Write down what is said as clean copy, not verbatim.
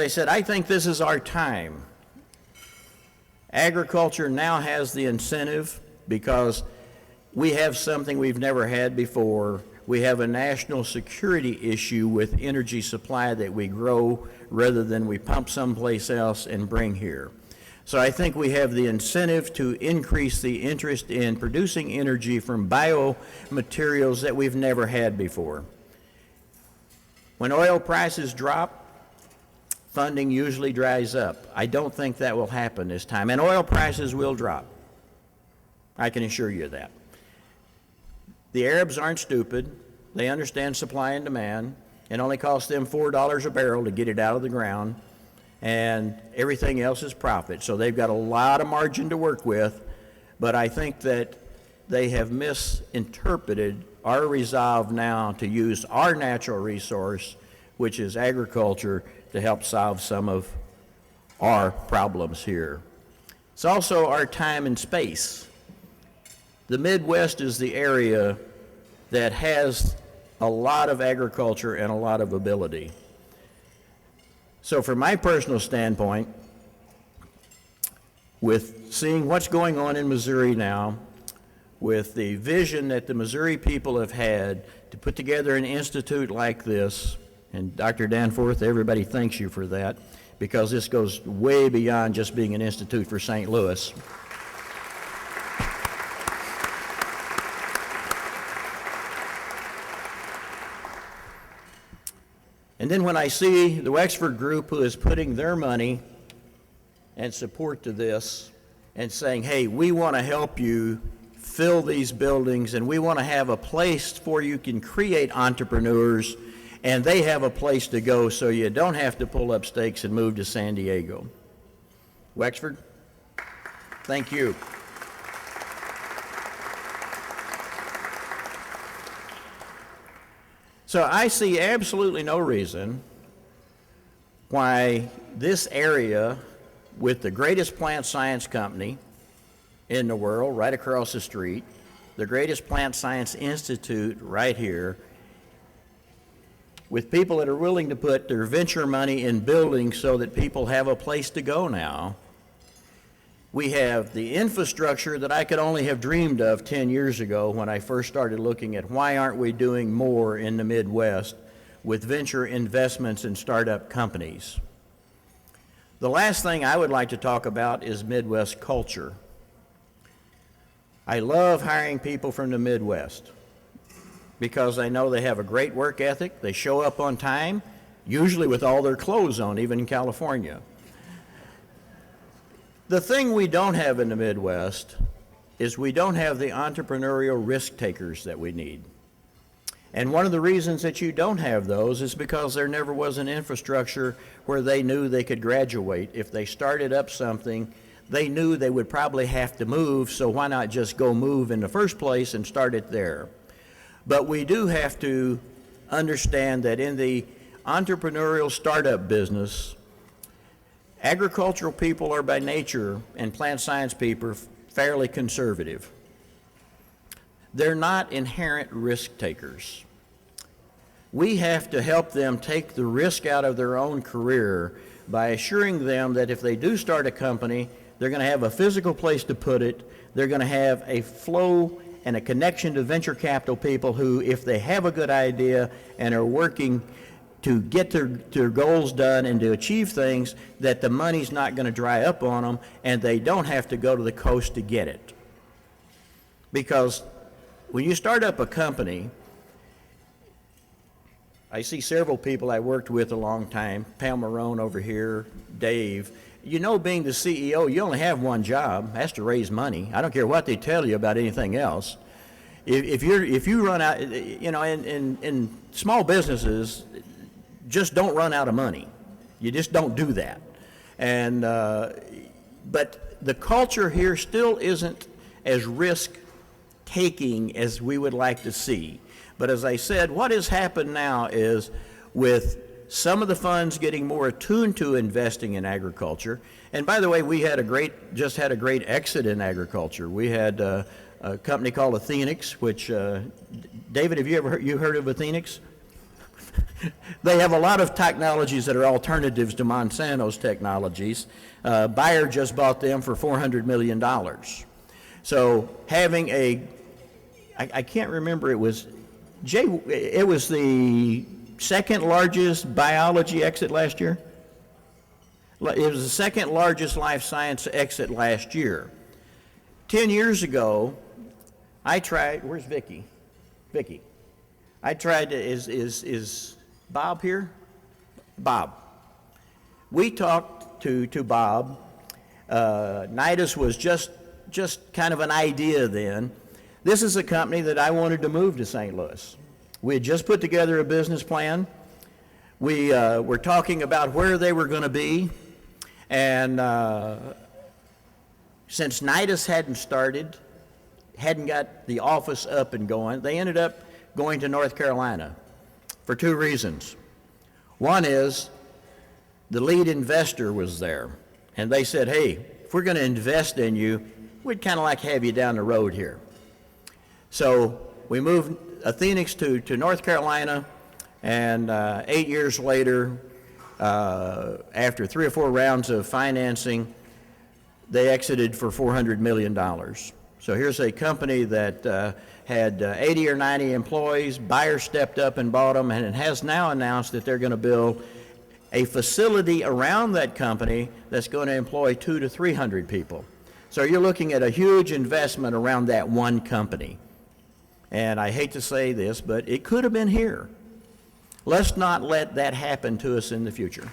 I said, I think this is our time. Agriculture now has the incentive because we have something we've never had before. We have a national security issue with energy supply that we grow rather than we pump someplace else and bring here. So I think we have the incentive to increase the interest in producing energy from biomaterials that we've never had before. When oil prices drop, funding usually dries up. I don't think that will happen this time, and oil prices will drop. I can assure you that. The Arabs aren't stupid. They understand supply and demand. It only costs them $4 a barrel to get it out of the ground, and everything else is profit. So they've got a lot of margin to work with, but I think that they have misinterpreted our resolve now to use our natural resource, which is agriculture, to help solve some of our problems here. It's also our time and space. The Midwest is the area that has a lot of agriculture and a lot of ability. So from my personal standpoint, with seeing what's going on in Missouri now, with the vision that the Missouri people have had to put together an institute like this, and Dr. Danforth, everybody thanks you for that, because this goes way beyond just being an institute for St. Louis. And then when I see the Wexford group who is putting their money and support to this and saying, hey, we want to help you fill these buildings and we want to have a place where you can create entrepreneurs and they have a place to go so you don't have to pull up stakes and move to San Diego. Wexford, thank you. So I see absolutely no reason why this area with the greatest plant science company in the world right across the street, the greatest plant science institute right here, with people that are willing to put their venture money in buildings so that people have a place to go now. We have the infrastructure that I could only have dreamed of 10 years ago when I first started looking at why aren't we doing more in the Midwest with venture investments in startup companies. The last thing I would like to talk about is Midwest culture. I love hiring people from the Midwest because I know they have a great work ethic, they show up on time, usually with all their clothes on, even in California. The thing we don't have in the Midwest is we don't have the entrepreneurial risk takers that we need. And one of the reasons that you don't have those is because there never was an infrastructure where they knew they could graduate. If they started up something, they knew they would probably have to move, so why not just go move in the first place and start it there? But we do have to understand that in the entrepreneurial startup business, agricultural people are by nature, and plant science people, fairly conservative. They're not inherent risk takers. We have to help them take the risk out of their own career by assuring them that if they do start a company, they're going to have a physical place to put it, they're going to have a flow and a connection to venture capital people who, if they have a good idea and are working to get their goals done and to achieve things, that the money's not going to dry up on them and they don't have to go to the coast to get it. Because when you start up a company, I see several people I worked with a long time, Pam Marone over here, Dave. You know, being the CEO, you only have one job, that's to raise money. I don't care what they tell you about anything else. If you run out, you know, in small businesses, just don't run out of money. You just don't do that. And but the culture here still isn't as risk-taking as we would like to see. But as I said, what has happened now is with some of the funds getting more attuned to investing in agriculture, and by the way, we had just had a great exit in agriculture. We had a company called Athenix, which, David, have you heard of Athenix? They have a lot of technologies that are alternatives to Monsanto's technologies. Bayer just bought them for $400 million. So having I can't remember, it was the second largest biology exit last year. It was the second largest life science exit last year. 10 years ago, I tried, where's Vicki? Vicki. I tried to, is Bob here? Bob. We talked to Bob. Nidus was just kind of an idea then. This is a company that I wanted to move to St. Louis. We had just put together a business plan. We were talking about where they were going to be. And since Nidus hadn't got the office up and going, they ended up going to North Carolina for two reasons. One is the lead investor was there, and they said, hey, if we're going to invest in you, we'd kind of like to have you down the road here. So we moved Athenix to North Carolina, and 8 years later, after 3 or 4 rounds of financing, they exited for $400 million. So here's a company that had 80 or 90 employees. Bayer stepped up and bought them, and it has now announced that they're going to build a facility around that company that's going to employ 200 to 300 people. So you're looking at a huge investment around that one company. And I hate to say this, but it could have been here. Let's not let that happen to us in the future.